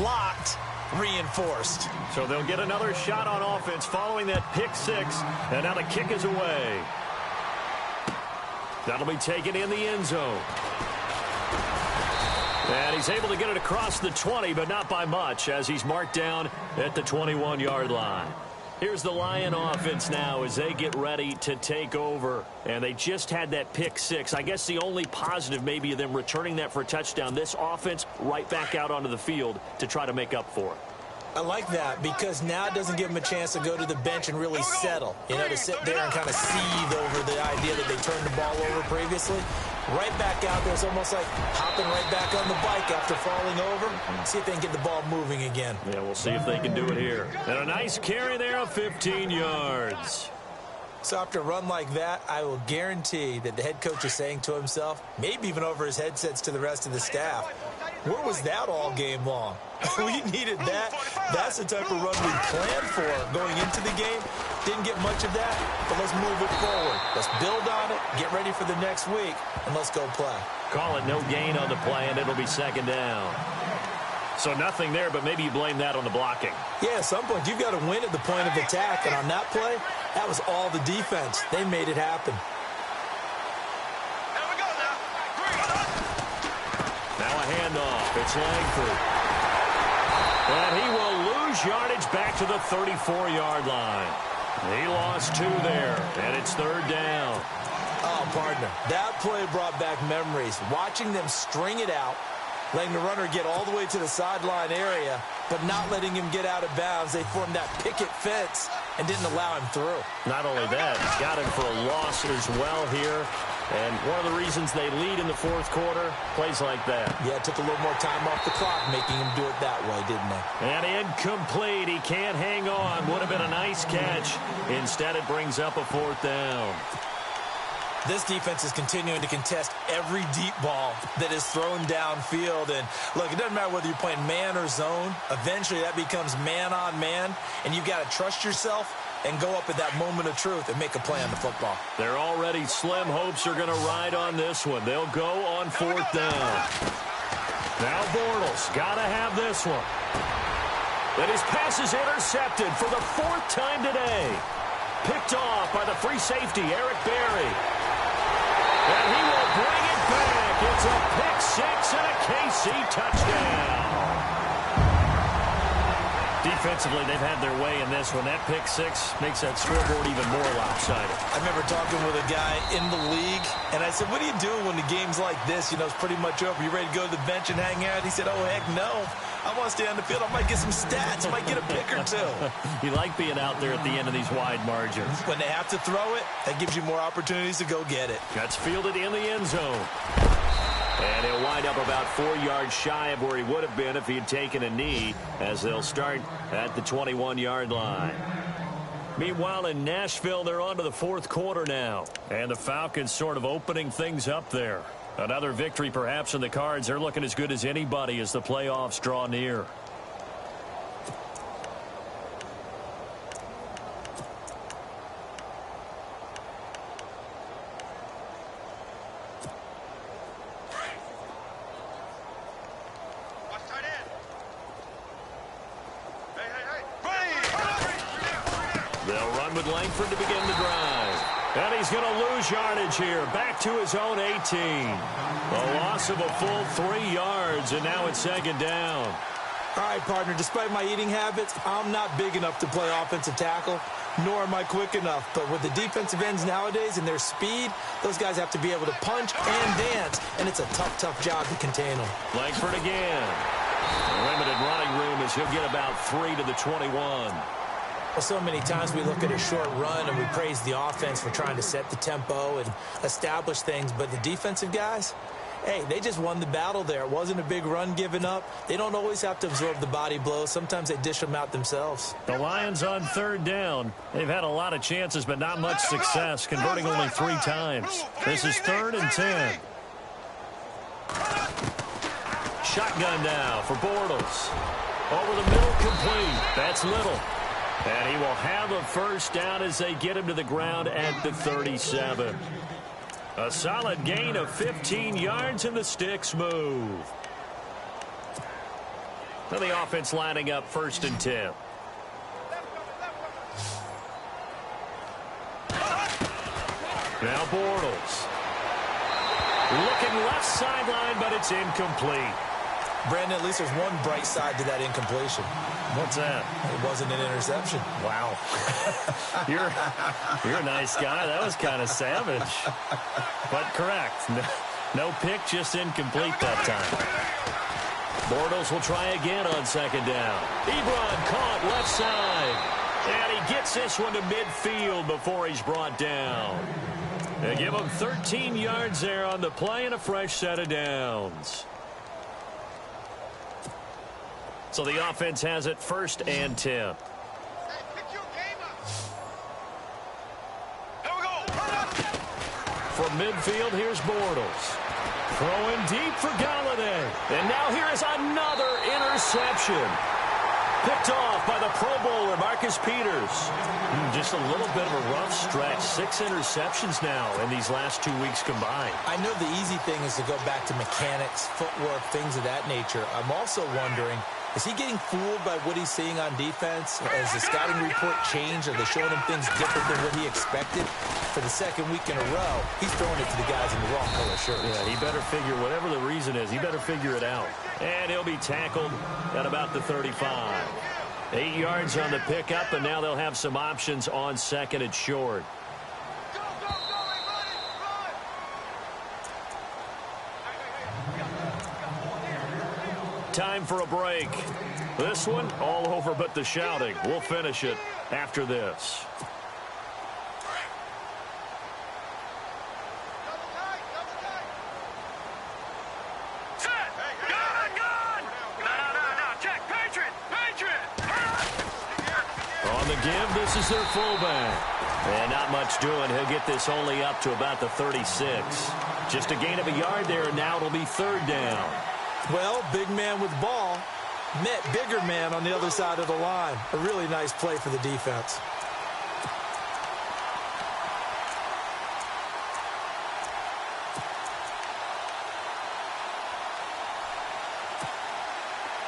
locked, reinforced. So they'll get another shot on offense following that pick 6. And now the kick is away. That'll be taken in the end zone. And he's able to get it across the 20, but not by much, as he's marked down at the 21-yard line. Here's the Lion offense now as they get ready to take over. And they just had that pick 6. I guess the only positive maybe of them returning that for a touchdown. This offense right back out onto the field to try to make up for it. I like that because now it doesn't give them a chance to go to the bench and really settle. You know, to sit there and kind of seethe over the idea that they turned the ball over previously. Right back out there. It's almost like hopping right back on the bike after falling over. See if they can get the ball moving again. Yeah, we'll see if they can do it here. And a nice carry there of 15 yards. So after a run like that, I will guarantee that the head coach is saying to himself, maybe even over his headsets to the rest of the staff, where was that all game long? We needed that. That's the type of run we planned for going into the game. Didn't get much of that, but let's move it forward. Let's build on it, get ready for the next week, and let's go play. Call it no gain on the play, and it'll be 2nd down. So nothing there, but maybe you blame that on the blocking. Yeah, at some point you've got to win at the point of attack, and on that play, that was all the defense. They made it happen. Now a handoff. It's Langford. And he will lose yardage back to the 34-yard line. He lost 2 there, and it's 3rd down. Oh, partner, that play brought back memories. Watching them string it out, letting the runner get all the way to the sideline area, but not letting him get out of bounds. They formed that picket fence and didn't allow him through. Not only that, got him for a loss as well here. And one of the reasons they lead in the 4th quarter, plays like that. Yeah, it took a little more time off the clock, making him do it that way, didn't it? And incomplete. He can't hang on. Would have been a nice catch. Instead, it brings up a 4th down. This defense is continuing to contest every deep ball that is thrown downfield. And, look, it doesn't matter whether you're playing man or zone. Eventually, that becomes man-on-man, and you've got to trust yourself and go up at that moment of truth and make a play on the football. They're already slim hopes are going to ride on this one. They'll go on 4th down. Now Bortles got to have this one. And his pass is intercepted for the 4th time today. Picked off by the free safety, Eric Berry. And he will bring it back. It's a pick six and a KC touchdown. Defensively, they've had their way in this one. That pick six makes that scoreboard even more lopsided. I remember talking with a guy in the league, and I said, what are you doing when the game's like this? You know, it's pretty much over. You ready to go to the bench and hang out? He said, oh, heck no. I want to stay on the field. I might get some stats. I might get a pick or two. You like being out there at the end of these wide margins. When they have to throw it, that gives you more opportunities to go get it. That's fielded in the end zone. And he'll wind up about 4 yards shy of where he would have been if he had taken a knee, as they'll start at the 21-yard line. Meanwhile, in Nashville, they're on to the 4th quarter now. And the Falcons sort of opening things up there. Another victory perhaps in the cards. They're looking as good as anybody as the playoffs draw near. They'll run with Langford to begin the drive. And he's going to lose yardage here. Back to his own 18. A loss of a full 3 yards, and now it's 2nd down. All right, partner, despite my eating habits, I'm not big enough to play offensive tackle, nor am I quick enough. But with the defensive ends nowadays and their speed, those guys have to be able to punch and dance, and it's a tough, tough job to contain them. Langford again. Limited running room as he'll get about 3 to the 21. Well, so many times we look at a short run and we praise the offense for trying to set the tempo and establish things, but the defensive guys, hey, they just won the battle there. It wasn't a big run given up. They don't always have to absorb the body blows. Sometimes they dish them out themselves. The Lions on 3rd down. They've had a lot of chances, but not much success, converting only 3 times. This is 3rd and 10. Shotgun now for Bortles. Over the middle, complete. That's Little. And he will have a 1st down as they get him to the ground at the 37. A solid gain of 15 yards, and the sticks move. Now the offense lining up 1st and 10. Now Bortles. Looking left sideline, but it's incomplete. Brandon, at least there's one bright side to that incompletion. What's that? It wasn't an interception. Wow. You're a nice guy. That was kind of savage. But correct. No pick, just incomplete that time. Bortles will try again on 2nd down. Ebron caught left side. And he gets this one to midfield before he's brought down. They give him 13 yards there on the play and a fresh set of downs. So the offense has it 1st and 10. From midfield, here's Bortles. Throwing deep for Galladay. And now here is another interception. Picked off by the Pro Bowler, Marcus Peters. Just a little bit of a rough stretch. 6 interceptions now in these last 2 weeks combined. I know the easy thing is to go back to mechanics, footwork, things of that nature. I'm also wondering, is he getting fooled by what he's seeing on defense? Has the scouting report changed? Are they showing him things different than what he expected? For the 2nd week in a row, he's throwing it to the guys in the wrong color shirts. Yeah, he better figure, whatever the reason is, he better figure it out. And he'll be tackled at about the 35. 8 yards on the pickup, and now they'll have some options on 2nd and short. Time for a break. This one, all over but the shouting. We'll finish it after this. On the give, this is their fullback. And not much doing. He'll get this only up to about the 36. Just a gain of a yard there, and now it'll be 3rd down. Well, big man with ball met bigger man on the other side of the line. A really nice play for the defense.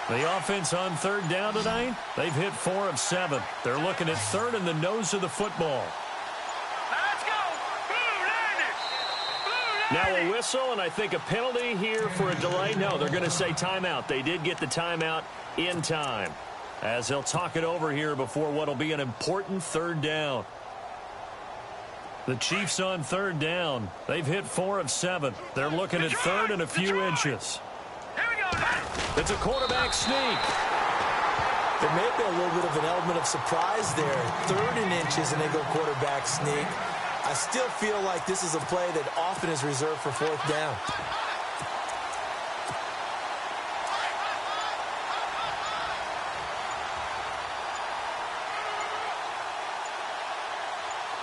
The offense on third down tonight, they've hit 4 of 7. They're looking at third in the nose of the football. Let's go. Blue landed. Now a whistle, and I think a penalty here for a delay. No, they're going to say timeout. They did get the timeout in time, as they'll talk it over here before what will be an important third down. The Chiefs on third down. They've hit 4 of 7. They're looking at third and a few inches. Here we go now. It's a quarterback sneak. There may be a little bit of an element of surprise there. Third and inches, and they go quarterback sneak. I still feel like this is a play that often is reserved for fourth down.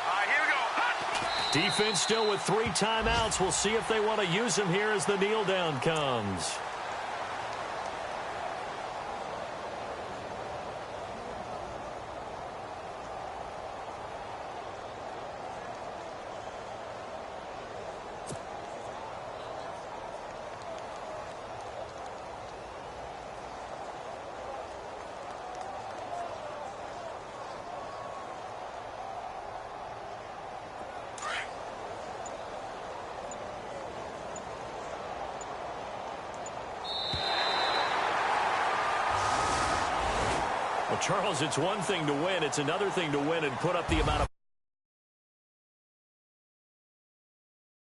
All right, here we go. Hot. Defense still with 3 timeouts. We'll see if they want to use them here as the kneel down comes. Well, Charles, it's one thing to win. It's another thing to win and put up the amount of